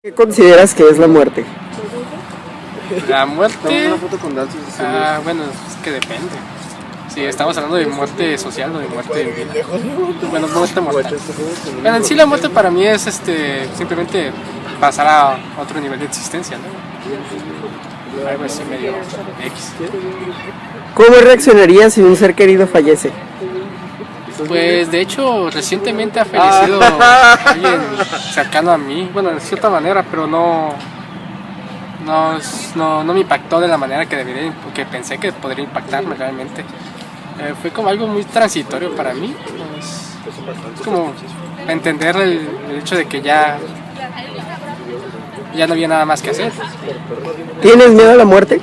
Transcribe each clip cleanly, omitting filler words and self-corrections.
¿Qué consideras que es la muerte? La muerte, bueno, es que depende. Si estamos hablando de muerte social o de muerte de vida. Bueno, muerte mortal. Bueno, en sí la muerte para mí es simplemente pasar a otro nivel de existencia, ¿no? Algo así medio X. ¿Cómo reaccionarías si un ser querido fallece? Pues de hecho recientemente ha fallecido alguien cercano a mí, bueno, de cierta manera, pero no me impactó de la manera que debería, que pensé que podría impactarme realmente. Fue como algo muy transitorio para mí. Es como entender el hecho de que ya no había nada más que hacer. ¿Tienes miedo a la muerte?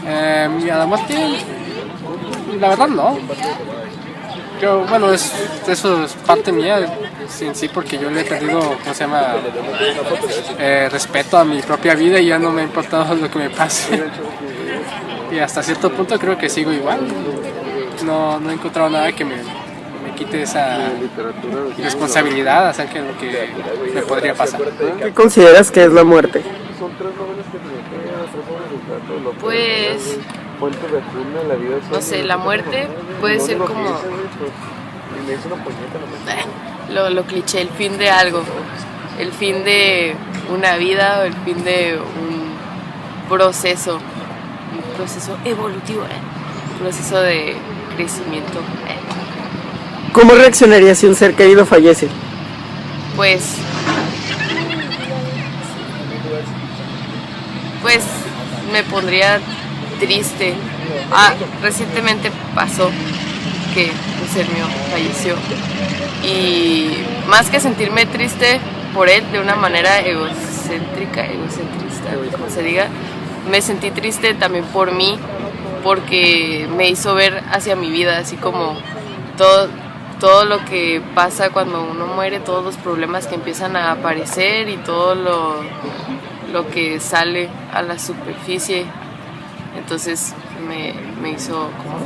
A la muerte, la verdad no. Yo, bueno, eso es parte mía en sí, porque yo le he perdido, ¿cómo se llama? Respeto a mi propia vida y ya no me ha importado lo que me pase. Y hasta cierto punto creo que sigo igual. No he encontrado nada que me quite esa responsabilidad acerca de lo que me podría pasar. ¿Qué consideras que es la muerte? Pues, no sé, la muerte puede ser como lo cliché, el fin de algo, el fin de una vida o el fin de un proceso evolutivo, un proceso de crecimiento. ¿Cómo reaccionarías si un ser querido fallece? Pues me pondría triste. Recientemente pasó que un ser mío falleció y más que sentirme triste por él de una manera egocentrista, como se diga, me sentí triste también por mí, porque me hizo ver hacia mi vida, así como todo lo que pasa cuando uno muere, todos los problemas que empiezan a aparecer y todo lo que sale a la superficie. Entonces me hizo como,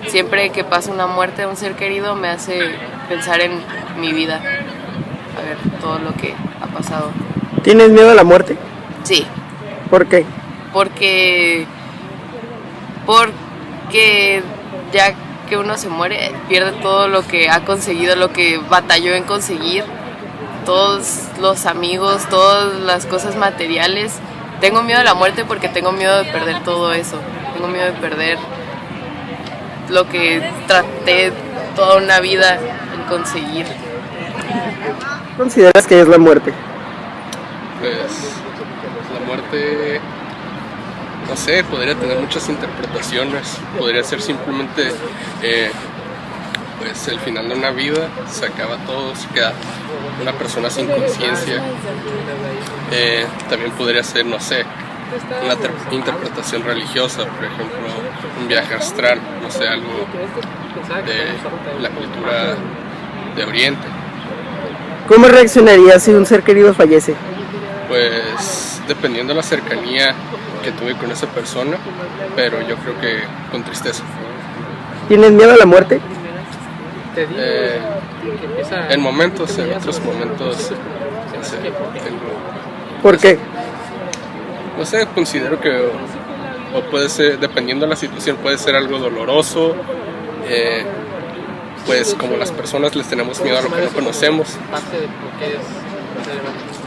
siempre que pasa una muerte de un ser querido me hace pensar en mi vida, a ver todo lo que ha pasado. ¿Tienes miedo a la muerte? Sí. ¿Por qué? Porque ya que uno se muere, pierde todo lo que ha conseguido, lo que batalló en conseguir, todos los amigos, todas las cosas materiales. Tengo miedo a la muerte porque tengo miedo de perder todo eso. Tengo miedo de perder lo que traté toda una vida en conseguir. ¿Qué consideras que es la muerte? Pues la muerte, no sé, podría tener muchas interpretaciones. Podría ser simplemente pues el final de una vida, se acaba todo, se queda una persona sin conciencia. También podría ser, no sé, una interpretación religiosa, por ejemplo, un viaje astral, no sé, algo de la cultura de Oriente. ¿Cómo reaccionarías si un ser querido fallece? Pues dependiendo de la cercanía que tuve con esa persona, pero yo creo que con tristeza. ¿Tienes miedo a la muerte? En momentos, en otros momentos, no sé, ¿Por qué? no sé, considero que o puede ser, dependiendo de la situación, puede ser algo doloroso, pues como las personas les tenemos miedo a lo que no conocemos.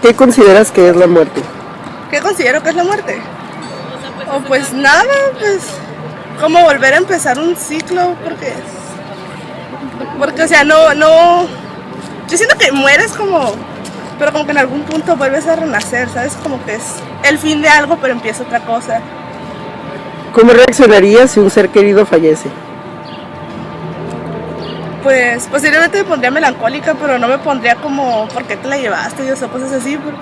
¿Qué consideras que es la muerte? ¿Qué considero que es la muerte? O pues nada, pues como volver a empezar un ciclo, porque o sea, no, yo siento que mueres pero como que en algún punto vuelves a renacer, ¿sabes? Como que es el fin de algo, pero empieza otra cosa. ¿Cómo reaccionarías si un ser querido fallece? Pues posiblemente me pondría melancólica, pero no me pondría como, ¿por qué te la llevaste? Y o sea, cosas así, porque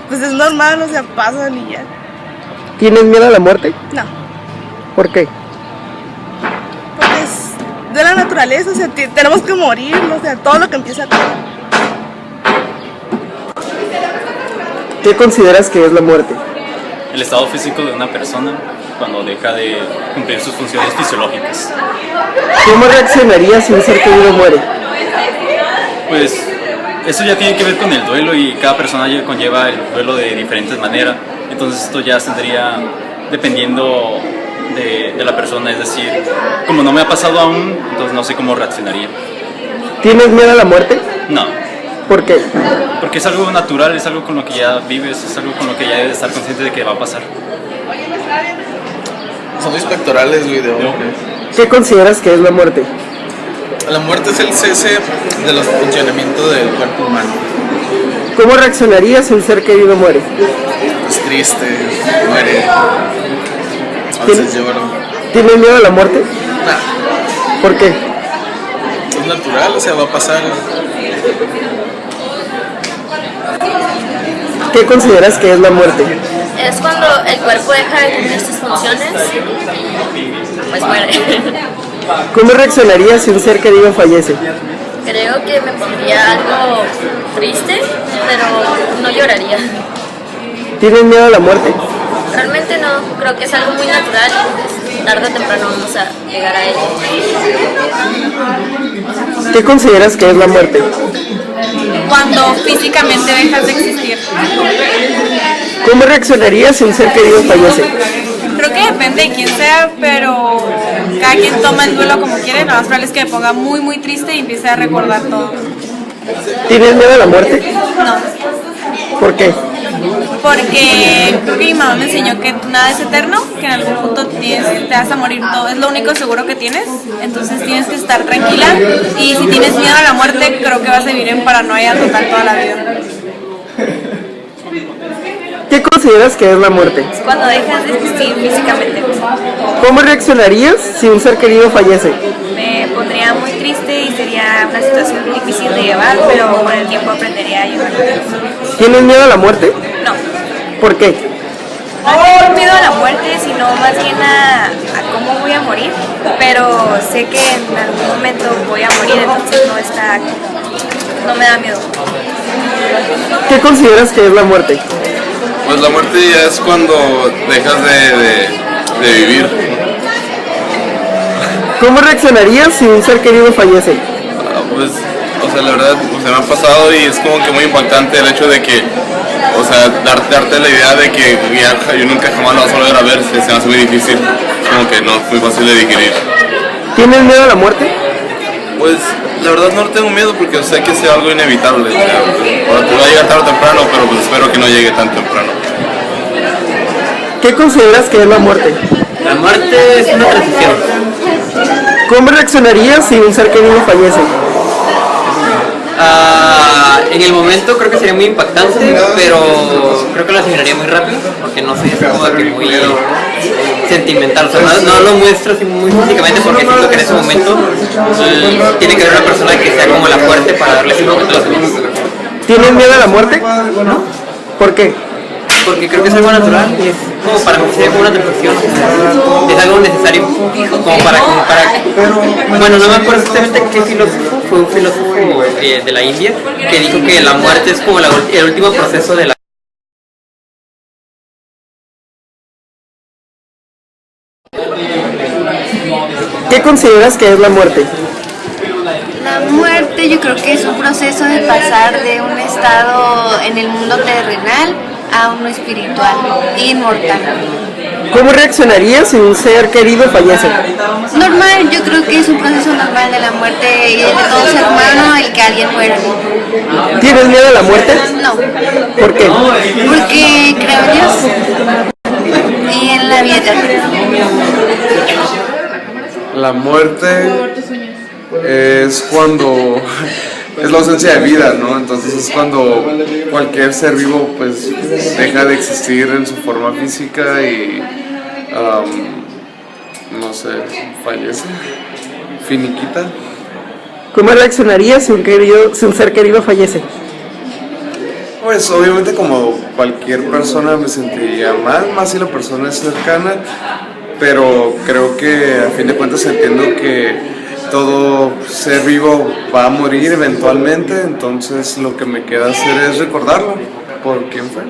pues es normal, o sea, pasan y ya. ¿Tienes miedo a la muerte? No, ¿Por qué? porque es de la naturaleza, o sea, tenemos que morir, o sea, todo lo que empieza acá. ¿Qué consideras que es la muerte? El estado físico de una persona cuando deja de cumplir sus funciones fisiológicas. ¿Cómo reaccionarías si un ser querido muere? Pues eso ya tiene que ver con el duelo y cada persona ya conlleva el duelo de diferentes maneras. Entonces esto ya tendría dependiendo de la persona, es decir, como no me ha pasado aún, entonces no sé cómo reaccionaría. ¿Tienes miedo a la muerte? No, ¿Por qué? porque es algo natural, es algo con lo que ya vives, es algo con lo que ya debes estar consciente de que va a pasar. Son mis pectorales, güey, de hombre. ¿Qué consideras que es la muerte? La muerte es el cese de los funcionamientos del cuerpo humano. ¿Cómo reaccionarías si un ser querido muere? Es triste, muere. A veces lloro. ¿Tienes miedo a la muerte? Nah, ¿Por qué? es natural, o sea, va a pasar. ¿Qué consideras que es la muerte? Es cuando el cuerpo deja de cumplir sus funciones, pues muere. ¿Cómo reaccionarías si un ser querido fallece? Creo que me pondría algo triste, pero no lloraría. ¿Tienes miedo a la muerte? Realmente no, creo que es algo muy natural y tarde o temprano vamos a llegar a ello. ¿Qué consideras que es la muerte? Cuando físicamente dejas de existir. ¿Cómo reaccionarías si un ser querido fallece? Creo que depende de quién sea, pero cada quien toma el duelo como quiere. Lo más probable es que me ponga muy, muy triste y empiece a recordar todo. ¿Tienes miedo a la muerte? No, ¿Por qué? porque creo que mi mamá me enseñó que nada es eterno, que en algún punto te vas a morir todo. Es lo único seguro que tienes, entonces tienes que estar tranquila. Y si tienes miedo a la muerte, creo que vas a vivir en paranoia total toda la vida. ¿Qué consideras que es la muerte? Es cuando dejas de existir físicamente. ¿Cómo reaccionarías si un ser querido fallece? Me pondría muy triste y sería una situación difícil de llevar, pero con el tiempo aprendería a llevarlo. ¿Tienes miedo a la muerte? No, ¿Por qué? no tengo miedo a la muerte, sino más bien a cómo voy a morir, pero sé que en algún momento voy a morir, entonces no me da miedo. ¿Qué consideras que es la muerte? Pues la muerte ya es cuando dejas de vivir. ¿Cómo reaccionarías si un ser querido fallece? Pues, o sea, la verdad, me ha pasado y es como que muy impactante el hecho de que, o sea, darte la idea de que yo nunca jamás lo vas a volver a ver, se me hace muy difícil, es como que no es muy fácil de digerir. ¿Tienes miedo a la muerte? Pues, la verdad no tengo miedo porque sé que sea algo inevitable, o sea, pues, va a llegar tarde o temprano, pero pues espero que no llegue tan temprano. ¿Qué consideras que es la muerte? La muerte es una transición. ¿Cómo reaccionarías si un ser querido fallece? En el momento creo que sería muy impactante, pero creo que lo asimilaría muy rápido, porque no soy así como que muy sentimental, o sea, no lo muestro así muy físicamente porque siento que en ese momento tiene que haber una persona que sea como la fuerte para darle ese momento a los demás. ¿Tienes miedo a la muerte? ¿No? ¿Por qué? Porque creo que es algo natural y es como para mí sería como una transición, es algo necesario como para bueno, no me acuerdo exactamente qué filósofo, fue un filósofo de la India que dijo que la muerte es como el último proceso de la ¿Qué consideras que es la muerte? La muerte yo creo que es un proceso de pasar de un estado en el mundo terrenal a uno espiritual, inmortal. ¿Cómo reaccionarías si un ser querido fallece? Normal, yo creo que es un proceso normal de la muerte y de todo ser humano el que alguien muera. ¿Tienes miedo a la muerte? No. ¿Por qué? Porque creo en Dios y en la vida eterna. La muerte es cuando es la ausencia de vida, ¿no? Entonces es cuando cualquier ser vivo pues deja de existir en su forma física y no sé, fallece, finiquita. ¿Cómo reaccionarías si un ser querido fallece? Pues obviamente como cualquier persona me sentiría mal, más si la persona es cercana, pero creo que a fin de cuentas entiendo que todo ser vivo va a morir eventualmente, entonces lo que me queda hacer es recordarlo por quién fue.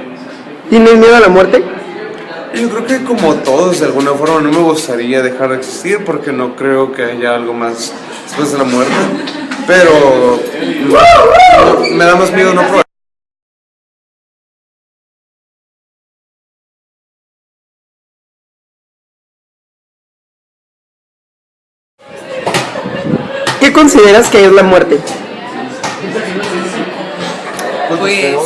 ¿Tienes miedo a la muerte? Yo creo que como todos, de alguna forma, no me gustaría dejar de existir porque no creo que haya algo más después de la muerte. pero me da más miedo no probar. ¿Qué consideras que es la muerte? Pues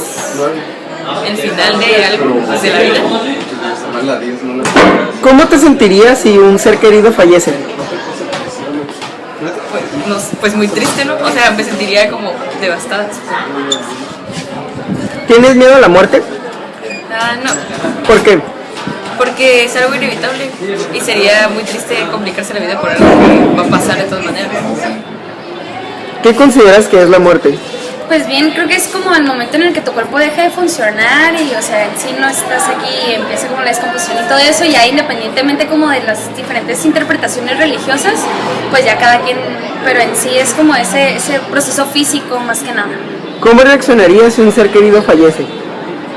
el final de algo, pues, de la vida. ¿Cómo te sentirías si un ser querido fallece? Pues muy triste, ¿no? O sea, me sentiría como devastada. ¿Tienes miedo a la muerte? No, ¿Por qué? porque es algo inevitable y sería muy triste complicarse la vida por algo que va a pasar de todas maneras. ¿Qué consideras que es la muerte? Pues bien, creo que es como el momento en el que tu cuerpo deja de funcionar y, o sea, en sí no estás aquí, empieza como la descomposición y todo eso, y ya independientemente como de las diferentes interpretaciones religiosas, pues ya cada quien, pero en sí es como ese proceso físico más que nada. ¿Cómo reaccionarías si un ser querido fallece?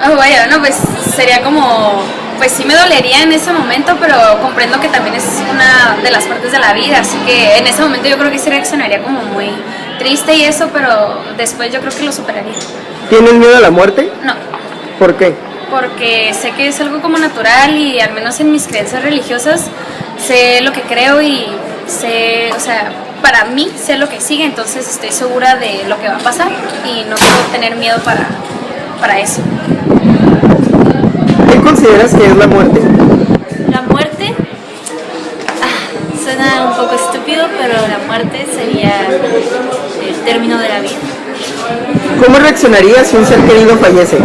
Oh, vaya, no, pues sería como, pues sí me dolería en ese momento, pero comprendo que también es una de las partes de la vida, así que en ese momento yo creo que sí reaccionaría como muy triste y eso, pero después yo creo que lo superaría. ¿Tienes miedo a la muerte? No, ¿Por qué? porque sé que es algo como natural y al menos en mis creencias religiosas sé lo que creo y sé, o sea, para mí sé lo que sigue, entonces estoy segura de lo que va a pasar y no puedo tener miedo para eso. ¿Qué consideras que es la muerte? La muerte, suena un poco estúpido, pero la muerte sería el término de la vida. ¿Cómo reaccionarías si un ser querido fallece?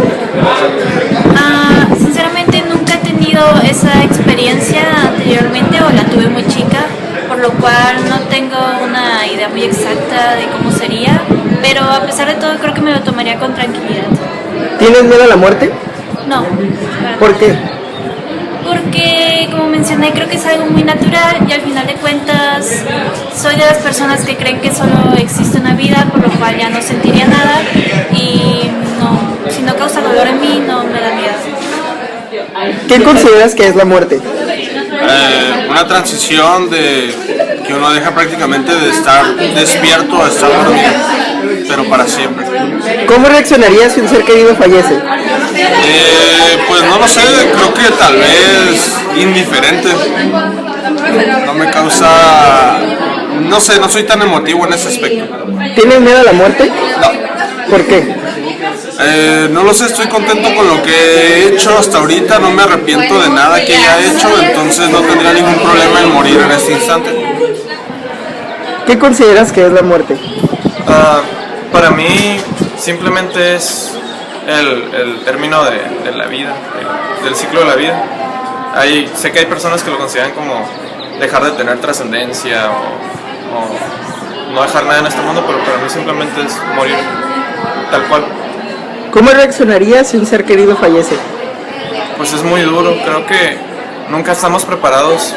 Sinceramente nunca he tenido esa experiencia anteriormente o la tuve muy chica, por lo cual no tengo una idea muy exacta de cómo sería, pero a pesar de todo creo que me lo tomaría con tranquilidad. ¿Tienes miedo a la muerte? No. ¿Por qué? Porque, como mencioné, creo que es algo muy natural y al final de cuentas soy de las personas que creen que solo existe una vida, por lo cual ya no sentiría nada y no, si no causa dolor en mí, no me da miedo. ¿Qué consideras que es la muerte? Una transición de que uno deja prácticamente de estar despierto a estar dormido, pero para siempre. ¿Cómo reaccionarías si un ser querido fallece? Pues no lo sé, creo que tal vez indiferente. No me causa, no sé, no soy tan emotivo en ese aspecto. ¿Tienes miedo a la muerte? No. ¿Por qué? No lo sé, estoy contento con lo que he hecho hasta ahorita, no me arrepiento de nada que haya hecho, entonces no tendría ningún problema en morir en este instante. ¿Qué consideras que es la muerte? Para mí simplemente es el término de la vida, del ciclo de la vida. Sé que hay personas que lo consideran como dejar de tener trascendencia o no dejar nada en este mundo, pero para mí simplemente es morir tal cual. ¿Cómo reaccionarías si un ser querido fallece? Pues es muy duro, creo que nunca estamos preparados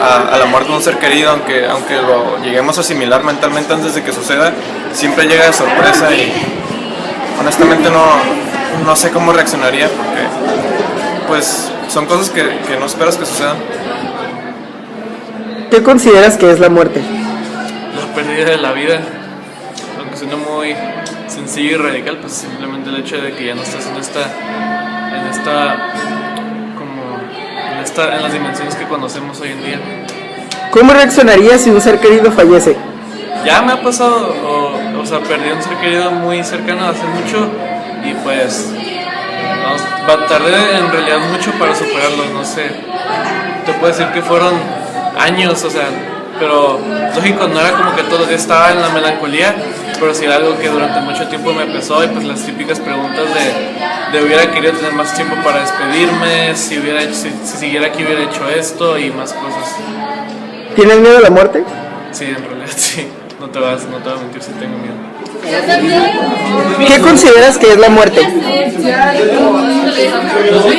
a la muerte de un ser querido, aunque lo lleguemos a asimilar mentalmente antes de que suceda, siempre llega de sorpresa y honestamente no sé cómo reaccionaría porque pues son cosas que no esperas que sucedan. ¿Qué consideras que es la muerte? La pérdida de la vida, aunque suena muy sencillo y radical, pues simplemente el hecho de que ya no estás en las dimensiones que conocemos hoy en día. ¿Cómo reaccionarías si un ser querido fallece? Ya me ha pasado, o sea, perdí un ser querido muy cercano hace mucho y pues tardé en realidad mucho para superarlo, no sé, te puedo decir que fueron años, o sea, pero lógico, no era como que todos los días estaba en la melancolía, pero sí era algo que durante mucho tiempo me pesó y pues las típicas preguntas de hubiera querido tener más tiempo para despedirme, si siguiera aquí hubiera hecho esto y más cosas. ¿Tienes miedo a la muerte? Sí, en realidad sí, no te voy a mentir si tengo miedo. ¿Qué consideras que es la muerte?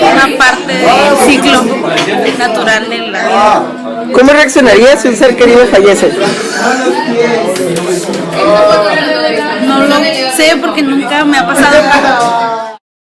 Una parte del ciclo natural de la vida. ¿Cómo reaccionarías si un ser querido fallece? No lo sé porque nunca me ha pasado.